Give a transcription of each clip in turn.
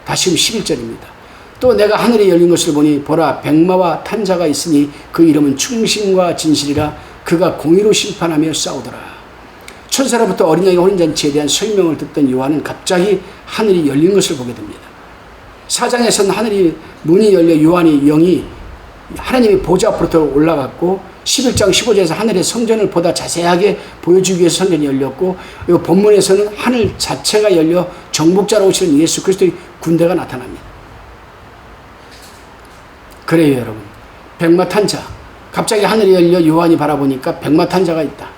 다시금 11절입니다. 또 내가 하늘이 열린 것을 보니 보라 백마와 탄자가 있으니 그 이름은 충신과 진실이라. 그가 공의로 심판하며 싸우더라. 천사로부터 어린 양의 혼인잔치에 대한 설명을 듣던 요한은 갑자기 하늘이 열린 것을 보게 됩니다. 4장에서는 하늘이 문이 열려 요한이 영이 하나님의 보좌 앞으로 올라갔고, 11장 15절에서 하늘의 성전을 보다 자세하게 보여주기 위해서 성전이 열렸고, 이 본문에서는 하늘 자체가 열려 정복자로 오시는 예수 그리스도의 군대가 나타납니다. 그래요 여러분, 백마탄자, 갑자기 하늘이 열려 요한이 바라보니까 백마탄자가 있다.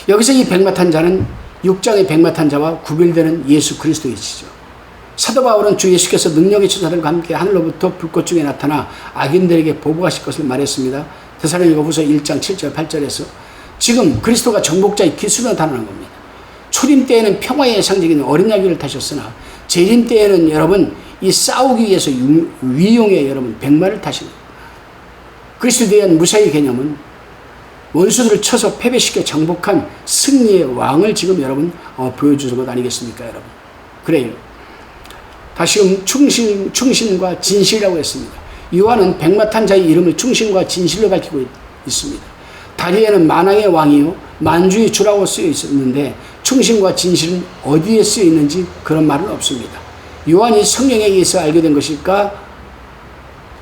여기서 이 백마탄자는 6장의 백마탄자와 구별되는 예수 그리스도이시죠. 사도 바울은 주 예수께서 능력의 천사들과 함께 하늘로부터 불꽃 중에 나타나 악인들에게 보복하실 것을 말했습니다. 데살로니가후서 1장 7절 8절에서 지금 그리스도가 정복자의 기수로 나타나는 겁니다. 초림 때에는 평화의 상징인 어린 야기를 타셨으나 재림 때에는 여러분 이 싸우기 위해서 위용의 여러분 백마를 타시는 겁니다. 그리스도에 대한 무사의 개념은 원수들을 쳐서 패배시켜 정복한 승리의 왕을 지금 여러분 보여주는 것 아니겠습니까 여러분. 그래요. 다시금 충신과 진실이라고 했습니다. 요한은 백마탄자의 이름을 충신과 진실로 밝히고 있습니다. 다리에는 만왕의 왕이요 만주의 주라고 쓰여 있었는데 충신과 진실은 어디에 쓰여 있는지 그런 말은 없습니다. 요한이 성령에 의해서 알게 된 것일까?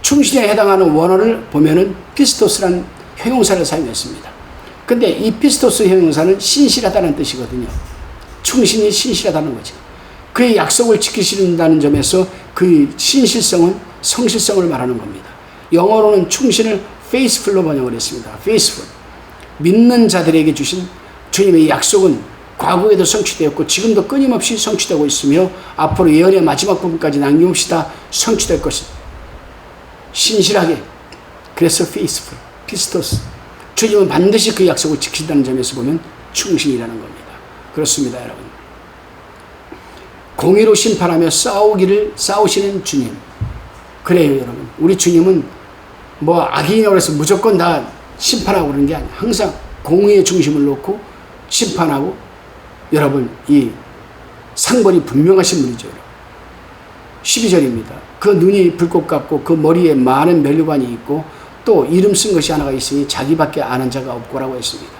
충신에 해당하는 원어를 보면은 피스토스라는 형용사를 사용했습니다. 근데 이 피스토스 형용사는 신실하다는 뜻이거든요. 충신이 신실하다는 거죠. 그의 약속을 지키신다는 점에서 그 신실성은 성실성을 말하는 겁니다. 영어로는 충신을 faithful로 번역을 했습니다. faithful. 믿는 자들에게 주신 주님의 약속은 과거에도 성취되었고 지금도 끊임없이 성취되고 있으며 앞으로 예언의 마지막 부분까지 남김없이 다 성취될 것입니다. 신실하게. 그래서 faithful, 피스토스. 주님은 반드시 그 약속을 지킨다는 점에서 보면 충신이라는 겁니다. 그렇습니다 여러분. 공의로 심판하며 싸우시는 주님. 그래요 여러분. 우리 주님은 뭐 악인이라고 해서 무조건 다 심판하고 그러는 게 아니에요. 항상 공의의 중심을 놓고 심판하고 여러분 이 상벌이 분명하신 분이죠. 12절입니다. 그 눈이 불꽃 같고 그 머리에 많은 면류관이 있고 또 이름 쓴 것이 하나가 있으니 자기밖에 아는 자가 없고라고 했습니다.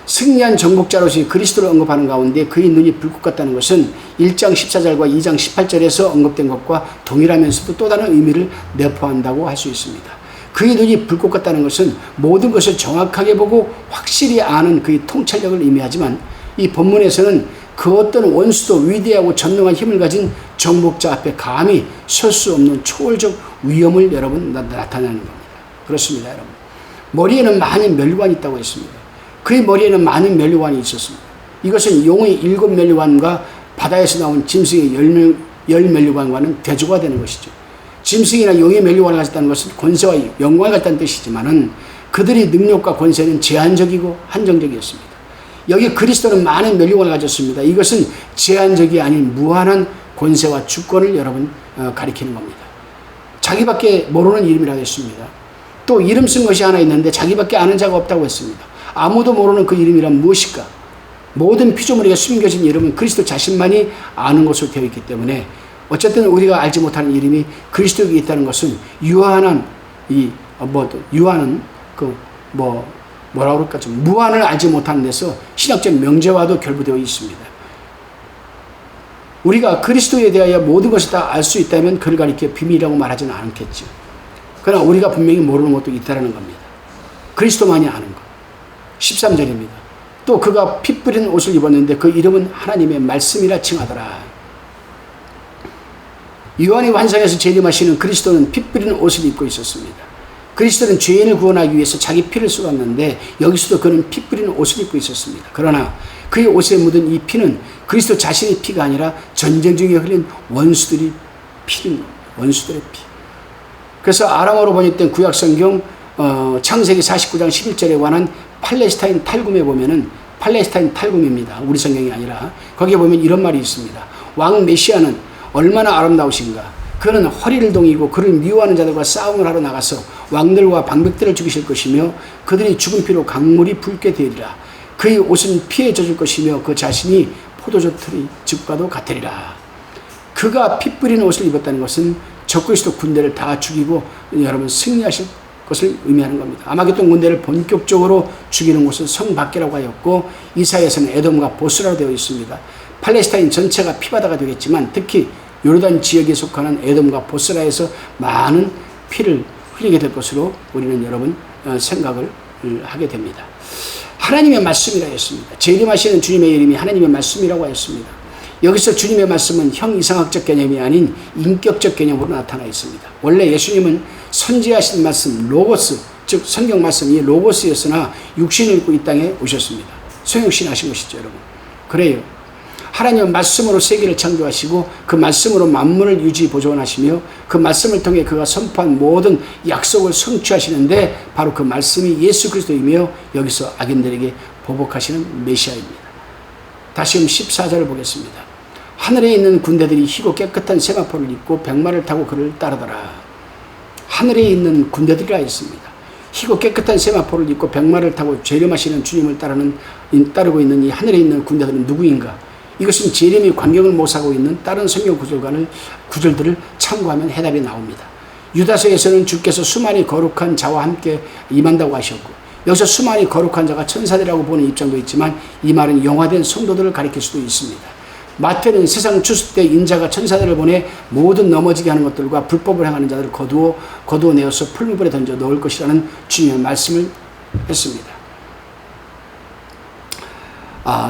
승리한 정복자로서 그리스도를 언급하는 가운데 그의 눈이 불꽃 같다는 것은 1장 14절과 2장 18절에서 언급된 것과 동일하면서도 또 다른 의미를 내포한다고 할 수 있습니다. 그의 눈이 불꽃 같다는 것은 모든 것을 정확하게 보고 확실히 아는 그의 통찰력을 의미하지만 이 본문에서는 그 어떤 원수도 위대하고 전능한 힘을 가진 정복자 앞에 감히 설 수 없는 초월적 위엄을 여러분 나타내는 겁니다. 그렇습니다 여러분. 머리에는 많은 면류관이 있다고 했습니다. 그의 머리에는 많은 면류관이 있었습니다. 이것은 용의 7 면류관과 바다에서 나온 짐승의 10 면류관과는 대조가 되는 것이죠. 짐승이나 용의 면류관을 가졌다는 것은 권세와 영광을 갖다는 뜻이지만은 그들의 능력과 권세는 제한적이고 한정적이었습니다. 여기 그리스도는 많은 면류관을 가졌습니다. 이것은 제한적이 아닌 무한한 권세와 주권을 여러분 가리키는 겁니다. 자기밖에 모르는 이름이라고 했습니다. 또 이름 쓴 것이 하나 있는데 자기밖에 아는 자가 없다고 했습니다. 아무도 모르는 그 이름이란 무엇일까? 모든 피조물에게 숨겨진 이름은 그리스도 자신만이 아는 것으로 되어 있기 때문에 어쨌든 우리가 알지 못하는 이름이 그리스도에게 있다는 것은 유한한 유한은 뭐라고 그럴까 좀 무한을 알지 못하는 데서 신학적 명제와도 결부되어 있습니다. 우리가 그리스도에 대하여 모든 것을 다 알 수 있다면 그를 가리켜 비밀이라고 말하지는 않겠죠. 그러나 우리가 분명히 모르는 것도 있다는 겁니다. 그리스도만이 아는 것. 13절입니다. 또 그가 피 뿌린 옷을 입었는데 그 이름은 하나님의 말씀이라 칭하더라. 요한이 환상에서 재림하시는 그리스도는 피 뿌린 옷을 입고 있었습니다. 그리스도는 죄인을 구원하기 위해서 자기 피를 쏟았는데 여기서도 그는 피 뿌린 옷을 입고 있었습니다. 그러나 그의 옷에 묻은 이 피는 그리스도 자신의 피가 아니라 전쟁 중에 흘린 원수들의 피입니다. 원수들의 피. 그래서 아람어로 번역된 구약성경 창세기 49장 11절에 관한 팔레스타인 탈굼에 보면은 팔레스타인 탈굼입니다. 우리 성경이 아니라 거기에 보면 이런 말이 있습니다. 왕 메시아는 얼마나 아름다우신가. 그는 허리를 동이고 그를 미워하는 자들과 싸움을 하러 나가서 왕들과 방백들을 죽이실 것이며 그들이 죽은 피로 강물이 붉게 되리라. 그의 옷은 피에 젖을 것이며 그 자신이 포도주 틀의 즙과도 같으리라. 그가 피 뿌리는 옷을 입었다는 것은 적그리스도 군대를 다 죽이고 여러분 승리하실 것을 의미하는 겁니다. 아마겟돈 군대를 본격적으로 죽이는 곳은 성 밖이라고 하였고 이사야에서는 에돔과 보스라고 되어 있습니다. 팔레스타인 전체가 피바다가 되겠지만 특히 요르단 지역에 속하는 에돔과 보스라에서 많은 피를 흘리게 될 것으로 우리는 여러분 생각을 하게 됩니다. 하나님의 말씀이라 했습니다. 재림하시는 주님의 이름이 하나님의 말씀이라고 하였습니다. 여기서 주님의 말씀은 형이상학적 개념이 아닌 인격적 개념으로 나타나 있습니다. 원래 예수님은 선지하신 말씀 로고스, 즉 성경 말씀이 로고스였으나 육신을 입고 이 땅에 오셨습니다. 성육신하신 것이죠, 여러분. 그래요. 하나님은 말씀으로 세계를 창조하시고 그 말씀으로 만물을 유지 보존하시며 그 말씀을 통해 그가 선포한 모든 약속을 성취하시는데 바로 그 말씀이 예수 그리스도이며 여기서 악인들에게 보복하시는 메시아입니다. 다시금 14절을 보겠습니다. 하늘에 있는 군대들이 희고 깨끗한 세마포를 입고 백마를 타고 그를 따르더라. 하늘에 있는 군대들이라 했습니다. 희고 깨끗한 세마포를 입고 백마를 타고 재림하시는 주님을 따르고 있는 이 하늘에 있는 군대들은 누구인가? 이것은 재림이 광경을 모사하고 있는 다른 성경 구절들을 참고하면 해답이 나옵니다. 유다서에서는 주께서 수많이 거룩한 자와 함께 임한다고 하셨고 여기서 수많이 거룩한 자가 천사들이라고 보는 입장도 있지만 이 말은 영화된 성도들을 가리킬 수도 있습니다. 마태는 세상 추수 때 인자가 천사들을 보내 모든 넘어지게 하는 것들과 불법을 행하는 자들을 거두어내어서 풀무불에 던져 넣을 것이라는 주님의 말씀을 했습니다.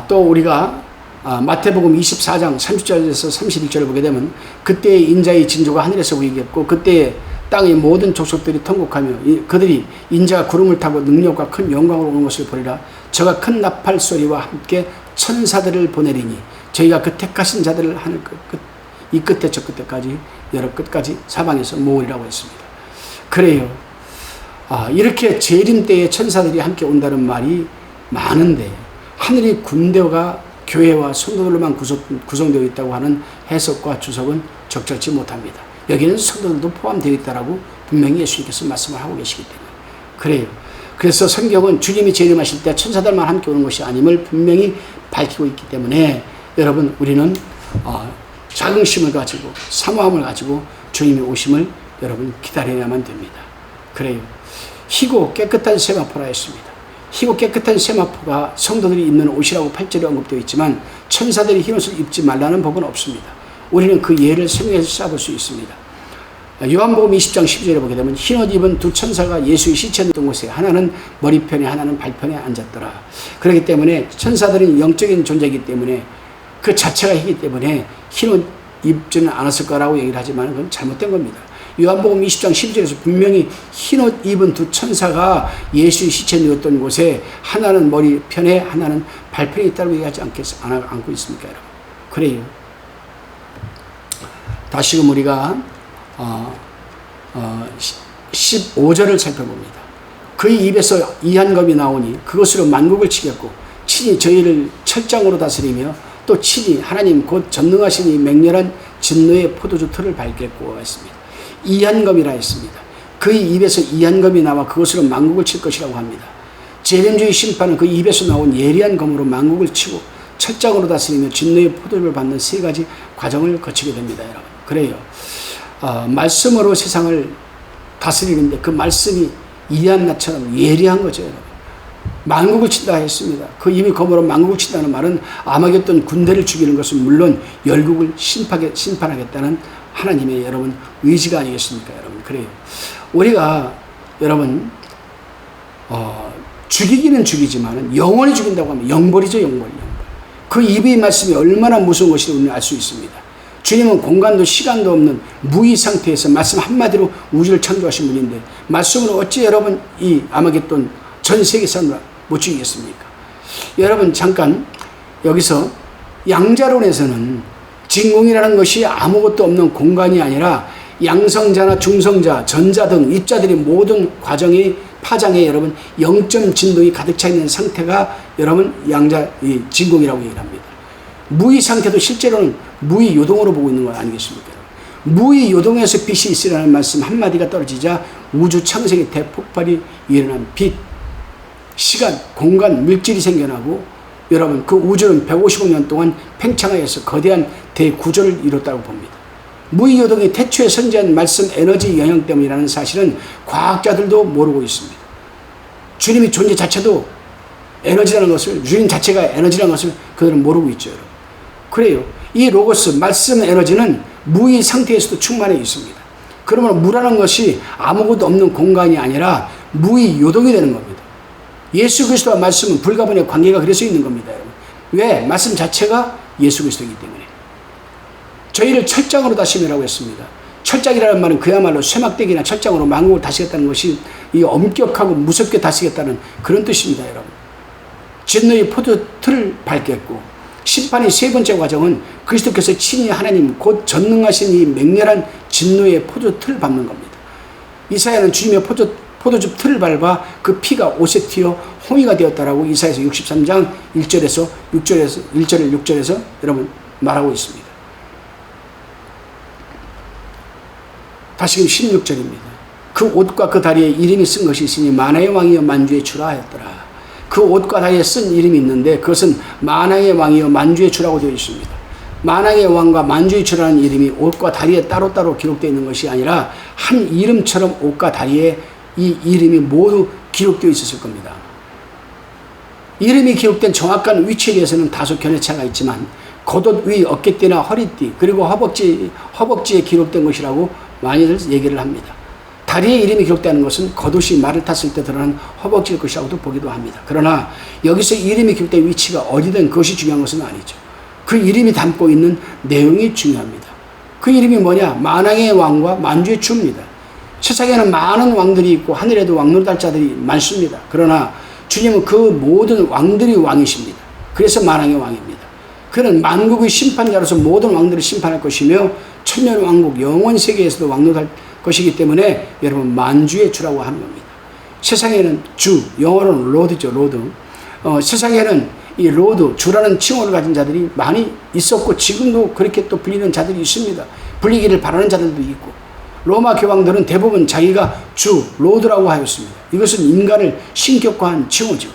또 우리가 마태복음 24장 30절에서 31절을 보게 되면 그때의 인자의 징조가 하늘에서 보이겠고 그때의 땅의 모든 족속들이 통곡하며 그들이 인자가 구름을 타고 능력과 큰 영광으로 오는 것을 보리라. 저가 큰 나팔 소리와 함께 천사들을 보내리니 저희가 그 택하신 자들을 하늘 이 끝에 저 끝에까지 여러 끝까지 사방에서 모으리라고 했습니다. 그래요. 이렇게 재림 때에 천사들이 함께 온다는 말이 많은데 하늘이 군대가 교회와 성도들로만 구성되어 있다고 하는 해석과 주석은 적절치 못합니다. 여기는 성도들도 포함되어 있다라고 분명히 예수님께서 말씀을 하고 계시기 때문에 그래요. 그래서 성경은 주님이 재림하실 때 천사들만 함께 오는 것이 아님을 분명히 밝히고 있기 때문에 여러분 우리는 자긍심을 가지고 사모함을 가지고 주님의 오심을 여러분 기다려야만 됩니다. 그래요. 희고 깨끗한 세마포라 했습니다. 희고 깨끗한 세마포가 성도들이 입는 옷이라고 8절에 언급되어 있지만 천사들이 흰옷을 입지 말라는 법은 없습니다. 우리는 그 예를 성경에서 찾아볼 수 있습니다. 요한복음 20장 12절에 보게 되면 흰옷 입은 두 천사가 예수의 시체 있던 곳에 하나는 머리편에 하나는 발편에 앉았더라. 그렇기 때문에 천사들은 영적인 존재이기 때문에 그 자체가 희기 때문에 흰옷 입지는 않았을 거라고 얘기를 하지만 그건 잘못된 겁니다. 요한복음 20장 12절에서 분명히 흰옷 입은 두 천사가 예수의 시체 누웠던 곳에 하나는 머리편에 하나는 발편에 있다고 얘기하지 않고 있습니까, 여러분? 그래요. 다시금 우리가 15절을 살펴봅니다. 그의 입에서 이한검이 나오니 그것으로 만국을 치겠고 친히 저희를 철장으로 다스리며 또 친히 하나님 곧 전능하신 이 맹렬한 진노의 포도주 틀을 밟겠고 했습니다. 이한검이라 했습니다. 그의 입에서 이한검이 나와 그것으로 만국을 칠 것이라고 합니다. 재림주의 심판은 그 입에서 나온 예리한 검으로 만국을 치고 철장으로 다스리며 진노의 포도주를 받는 세 가지 과정을 거치게 됩니다, 여러분. 그래요. 말씀으로 세상을 다스리는데 그 말씀이 이한나처럼 예리한 거죠, 여러분. 만국을 친다 했습니다. 그 입이 검으로 만국을 친다는 말은 아마겟돈 군대를 죽이는 것은 물론 열국을 심판하겠다는 하나님의 여러분 의지가 아니겠습니까, 여러분. 그래요. 우리가 여러분 죽이기는 죽이지만 영원히 죽인다고 하면 영벌이죠, 영벌. 그 입의 말씀이 얼마나 무서운 것인지 우리는 알 수 있습니다. 주님은 공간도 시간도 없는 무의 상태에서 말씀 한마디로 우주를 창조하신 분인데 말씀으로 어찌 여러분 이 아마겟돈 전 세계 사람을 못 죽이겠습니까? 여러분 잠깐 여기서 양자론에서는 진공이라는 것이 아무것도 없는 공간이 아니라 양성자나 중성자, 전자 등 입자들이 모든 과정의 파장에 여러분 0점 진동이 가득 차 있는 상태가 여러분 진공이라고 얘기를 합니다. 무의 상태도 실제로는 무의 요동으로 보고 있는 거 아니겠습니까? 무의 요동에서 빛이 있으라는 말씀 한마디가 떨어지자 우주 창세기 대폭발이 일어난 빛, 시간, 공간, 물질이 생겨나고 여러분 그 우주는 150억 년 동안 팽창하여서 거대한 대구조를 이뤘다고 봅니다. 무의요동이 태초에 선지한 말씀 에너지 영향 때문이라는 사실은 과학자들도 모르고 있습니다. 주님의 존재 자체도 에너지라는 것을, 주님 자체가 에너지라는 것을 그들은 모르고 있죠, 여러분. 그래요. 이 로고스, 말씀 에너지는 무의 상태에서도 충만해 있습니다. 그러므로 무라는 것이 아무것도 없는 공간이 아니라 무의 요동이 되는 겁니다. 예수 그리스도와 말씀은 불가분의 관계가 그래서 있는 겁니다, 여러분. 왜? 말씀 자체가 예수 그리스도이기 때문에. 저희를 철장으로 다시미라고 했습니다. 철장이라는 말은 그야말로 쇠막대기나 철장으로 만국을 다스리겠다는 것이 이 엄격하고 무섭게 다스리겠다는 그런 뜻입니다, 여러분. 진노의 포도틀을 밟겠고, 심판의 세 번째 과정은 그리스도께서 친히 하나님 곧 전능하신 이 맹렬한 진노의 포도틀을 밟는 겁니다. 이사야는 주님의 포도즙 틀을 밟아 그 피가 옷에 튀어 홍이가 되었다라고 이사야서 63장 1절에서 6절에서 여러분 말하고 있습니다. 다시금 16절입니다. 그 옷과 그 다리에 이름이 쓴 것이 있으니 만화의 왕이여 만주의 주라 하였더라. 그 옷과 다리에 쓴 이름이 있는데 그것은 만왕의 왕이여 만주의 주라고 되어 있습니다. 만왕의 왕과 만주의 주라는 이름이 옷과 다리에 따로따로 기록되어 있는 것이 아니라 한 이름처럼 옷과 다리에 이 이름이 모두 기록되어 있었을 겁니다. 이름이 기록된 정확한 위치에 대해서는 다소 견해차가 있지만 겉옷 위 어깨띠나 허리띠 그리고 허벅지에 기록된 것이라고 많이들 얘기를 합니다. 다리에 이름이 기록되는 것은 겉옷이 말을 탔을 때 드러난 허벅지일 것이라고도 보기도 합니다. 그러나 여기서 이름이 기록된 위치가 어디든 그것이 중요한 것은 아니죠. 그 이름이 담고 있는 내용이 중요합니다. 그 이름이 뭐냐? 만왕의 왕과 만주의 주입니다. 세상에는 많은 왕들이 있고 하늘에도 왕노릇할 자들이 많습니다. 그러나 주님은 그 모든 왕들이 왕이십니다. 그래서 만왕의 왕입니다. 그는 만국의 심판자로서 모든 왕들을 심판할 것이며 천년 왕국 영원 세계에서도 왕노릇할 것이기 때문에 여러분 만주의 주라고 하는 겁니다. 세상에는 주, 영어로는 로드죠, 로드. 세상에는 이 로드, 주라는 칭호를 가진 자들이 많이 있었고 지금도 그렇게 또 불리는 자들이 있습니다. 불리기를 바라는 자들도 있고 로마 교황들은 대부분 자기가 주, 로드라고 하였습니다. 이것은 인간을 신격화한 칭호죠.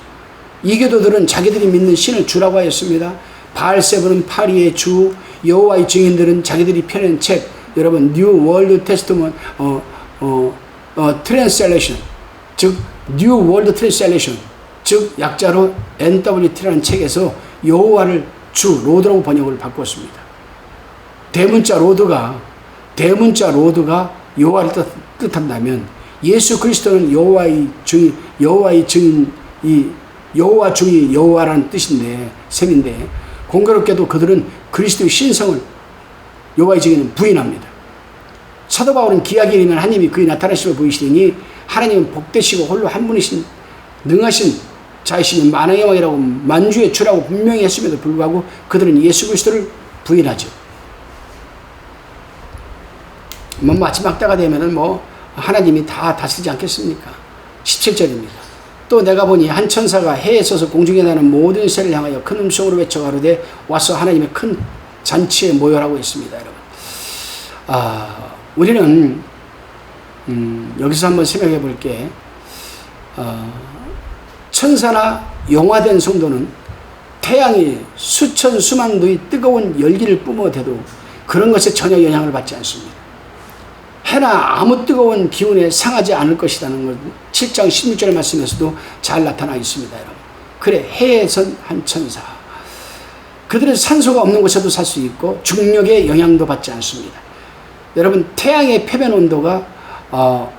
이교도들은 자기들이 믿는 신을 주라고 하였습니다. 바알세불은 파리의 주, 여호와의 증인들은 자기들이 펴낸 책, 여러분 뉴 월드 테스트먼 트랜슬레이션, 즉 뉴 월드 트랜슬레이션, 즉 약자로 NWT라는 책에서 여호와를 주, 로드라고 번역을 바꿨습니다. 대문자 로드가 여호와를 뜻한다면 예수 그리스도는 여호와의 증인, 이 여호와 중이 여호와라는 뜻인데 셈인데 공교롭게도 그들은 그리스도의 신성을 여호와의 증인은 부인합니다. 사도 바울은 기약이 이르면 하나님이 그의 나타나심을 보이시더니 하나님은 복되시고 홀로 한 분이신 능하신 자이시니 만왕의 왕이라고 만주의 주라고 분명히 했음에도 불구하고 그들은 예수 그리스도를 부인하죠. 마지막 때가 되면은 하나님이 다 다스리지 않겠습니까? 17절입니다. 또 내가 보니 한 천사가 해에 서서 공중에 나는 모든 새를 향하여 큰 음성으로 외쳐 가로되 와서 하나님의 큰 잔치에 모여라고 했습니다, 여러분. 우리는 여기서 한번 생각해 볼게. 천사나 영화된 성도는 태양이 수천 수만 도의 뜨거운 열기를 뿜어대도 그런 것에 전혀 영향을 받지 않습니다. 해나 아무 뜨거운 기운에 상하지 않을 것이라는 것 7장 16절 말씀에서도 잘 나타나 있습니다, 여러분. 그래, 해에 선 한 천사. 그들은 산소가 없는 곳에도 살 수 있고 중력의 영향도 받지 않습니다. 여러분, 태양의 표면 온도가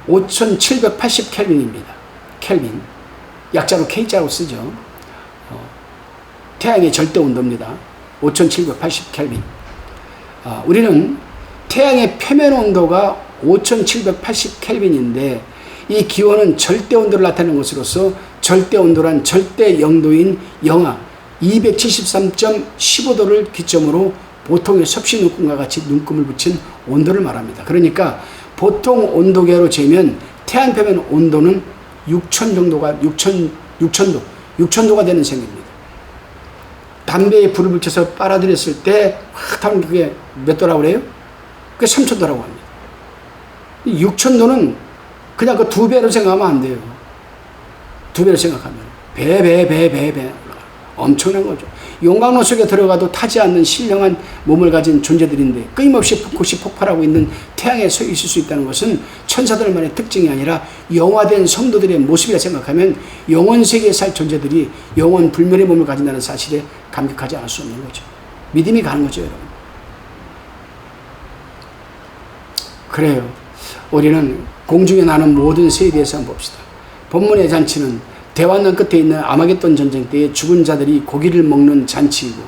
5780 켈빈입니다. 켈빈. 약자로 K자로 쓰죠. 태양의 절대 온도입니다. 5780 켈빈. 우리는 태양의 표면 온도가 5780 켈빈인데 이 기온은 절대 온도를 나타내는 것으로서 절대 온도란 절대 영도인 영하 273.15도를 기점으로 보통의 섭씨 눈금과 같이 눈금을 붙인 온도를 말합니다. 그러니까 보통 온도계로 재면 태양 표면 온도는 6,000도가 되는 셈입니다. 담배에 불을 붙여서 빨아들였을 때 확 타면 그게 몇 도라고 그래요? 그게 3,000도라고 합니다. 6,000도는 그냥 그 2배로 생각하면 안 돼요. 2배로 생각하면 배 엄청난 거죠. 용광로 속에 들어가도 타지 않는 신령한 몸을 가진 존재들인데 끊임없이 붓고 폭발하고 있는 태양에 서 있을 수 있다는 것은 천사들만의 특징이 아니라 영화된 성도들의 모습이라 생각하면 영원세계에 살 존재들이 영원 불멸의 몸을 가진다는 사실에 감격하지 않을 수 없는 거죠. 믿음이 가는 거죠, 여러분. 그래요. 우리는 공중에 나는 모든 새에 대해서 한번 봅시다. 본문의 잔치는 대환란 끝에 있는 아마겟돈 전쟁 때에 죽은 자들이 고기를 먹는 잔치이고,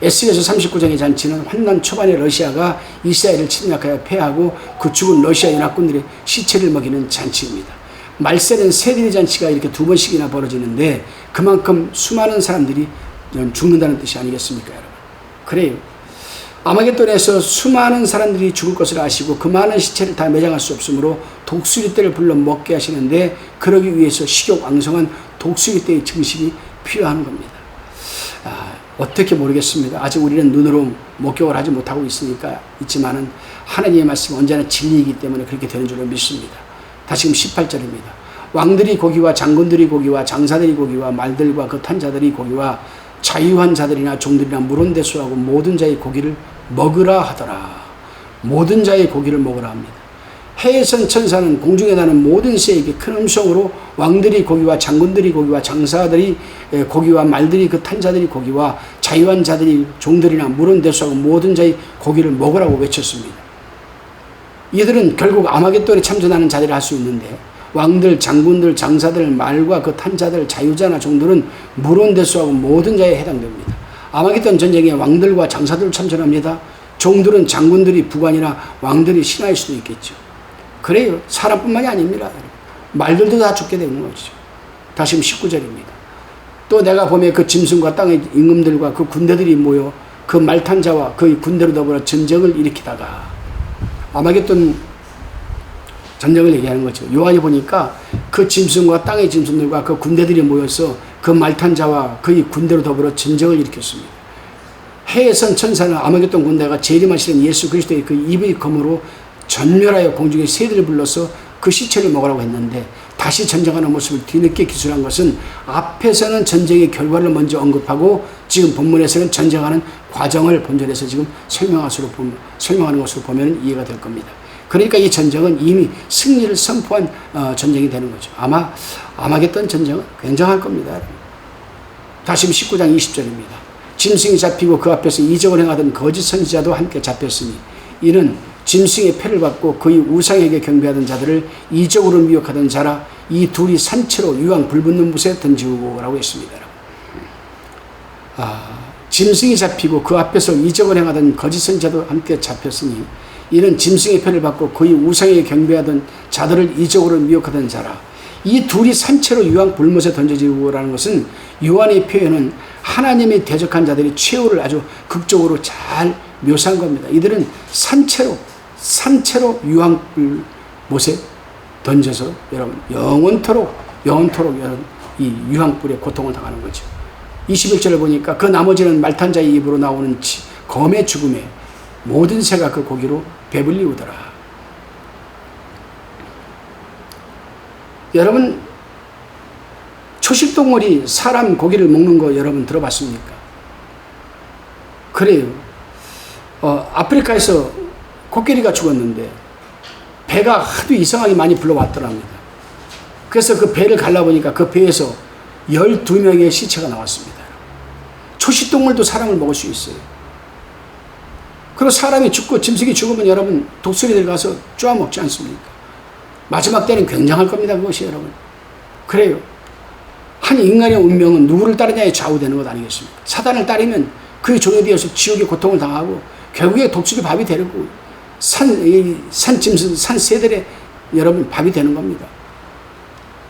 에스겔서 39장의 잔치는 환난 초반에 러시아가 이스라엘을 침략하여 패하고 그 죽은 러시아 연합군들의 시체를 먹이는 잔치입니다. 말세는 세대의 잔치가 이렇게 두 번씩이나 벌어지는데 그만큼 수많은 사람들이 죽는다는 뜻이 아니겠습니까, 여러분? 그래요. 아마겟돈에서 수많은 사람들이 죽을 것을 아시고 그 많은 시체를 다 매장할 수 없으므로 독수리 떼를 불러 먹게 하시는데, 그러기 위해서 식욕왕성한 독수리 떼의 증식이 필요한 겁니다. 어떻게 모르겠습니다. 아직 우리는 눈으로 목격을 하지 못하고 있지만은 하나님의 말씀은 언제나 진리이기 때문에 그렇게 되는 줄로 믿습니다. 다시금 18절입니다. 왕들이 고기와 장군들이 고기와 장사들이 고기와 말들과 그 탄 자들이 고기와 자유한 자들이나 종들이나 물온대수하고 모든 자의 고기를 먹으라 하더라. 모든 자의 고기를 먹으라 합니다. 해에선 천사는 공중에 나는 모든 새에게 큰 음성으로 왕들이 고기와 장군들이 고기와 장사들이 고기와 말들이 그 탄 자들이 고기와 자유한 자들이 종들이나 물온대수하고 모든 자의 고기를 먹으라고 외쳤습니다. 이들은 결국 아마겟돈에 참전하는 자들이 할 수 있는데, 왕들, 장군들, 장사들, 말과 그 탄 자들, 자유자나 종들은 물온대수하고 모든 자에 해당됩니다. 아마겟돈 전쟁에 왕들과 장사들 참전합니다. 종들은 장군들이 부관이나 왕들이 신하일 수도 있겠죠. 그래요. 사람뿐만이 아닙니다. 말들도 다 죽게 되는 것이죠. 다시 19절입니다. 또 내가 보면 그 짐승과 땅의 임금들과 그 군대들이 모여 그 말탄 자와 그 군대로 더불어 전쟁을 일으키다가, 아마겟돈 전쟁을 얘기하는 거죠. 요한이 보니까 그 짐승과 땅의 짐승들과 그 군대들이 모여서 그 말탄 자와 그의 군대로 더불어 전쟁을 일으켰습니다. 해에 선 천사는 아마겟돈 군대가 재림하시는 예수 그리스도의 그 입의 검으로 전멸하여 공중에 새들을 불러서 그 시체를 먹으라고 했는데, 다시 전쟁하는 모습을 뒤늦게 기술한 것은 앞에서는 전쟁의 결과를 먼저 언급하고 지금 본문에서는 전쟁하는 과정을 본절에서 지금 설명하는 것으로 보면 이해가 될 겁니다. 그러니까 이 전쟁은 이미 승리를 선포한 전쟁이 되는 거죠. 아마 아마겟돈 전쟁은 굉장할 겁니다. 다시 19장 20절입니다. 짐승이 잡히고 그 앞에서 이적을 행하던 거짓 선지자도 함께 잡혔으니, 이는 짐승의 패를 받고 그의 우상에게 경배하던 자들을 이적으로 미혹하던 자라. 이 둘이 산채로 유황 불붙는 못에 던지고라고 했습니다. 짐승이 잡히고 그 앞에서 이적을 행하던 거짓 선지자도 함께 잡혔으니, 이는 짐승의 패를 받고 그의 우상에게 경배하던 자들을 이적으로 미혹하던 자라. 이 둘이 산채로 유황 불못에 던져지고라는 것은 요한의 표현은 하나님의 대적한 자들이 최후를 아주 극적으로 잘 묘사한 겁니다. 이들은 산채로 유황 불못에 던져서 여러분 영원토록 여러분 이 유황불에 고통을 당하는 거죠. 21절을 보니까 그 나머지는 말탄 자의 입으로 나오는 검의 죽음에 모든 새가 그 고기로 배불리우더라. 여러분, 초식동물이 사람 고기를 먹는 거 여러분 들어봤습니까? 그래요. 아프리카에서 코끼리가 죽었는데 배가 하도 이상하게 많이 불러왔더랍니다. 그래서 그 배를 갈라보니까 그 배에서 12명의 시체가 나왔습니다. 초식동물도 사람을 먹을 수 있어요. 그리고 사람이 죽고 짐승이 죽으면 여러분 독수리들 가서 쪼아먹지 않습니까? 마지막 때는 굉장할 겁니다. 그것이 여러분. 그래요. 한 인간의 운명은 누구를 따르냐에 좌우되는 것 아니겠습니까? 사단을 따르면 그의 종이 되어서 지옥의 고통을 당하고 결국에 독수리 밥이 되고 산짐승, 산새들의 여러분 밥이 되는 겁니다.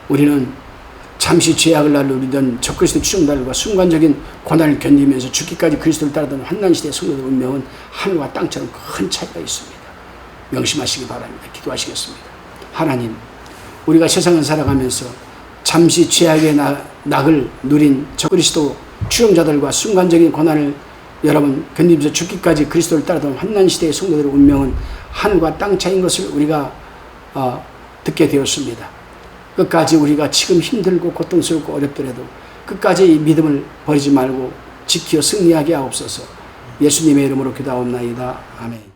우리는 잠시 죄악을 날로 누리던 적그리스도 추종자들과 순간적인 고난을 견디면서 죽기까지 그리스도를 따르던 환난시대의 성도들 운명은 하늘과 땅처럼 큰 차이가 있습니다. 명심하시기 바랍니다. 기도하시겠습니다. 하나님, 우리가 세상을 살아가면서 잠시 죄악의 낙을 누린 적그리스도 추종자들과 순간적인 고난을 여러분 견디면서 죽기까지 그리스도를 따르던 환난시대의 성도들의 운명은 하늘과 땅 차이인 것을 우리가 듣게 되었습니다. 끝까지 우리가 지금 힘들고 고통스럽고 어렵더라도 끝까지 이 믿음을 버리지 말고 지켜 승리하게 하옵소서. 예수님의 이름으로 기도하옵나이다. 아멘.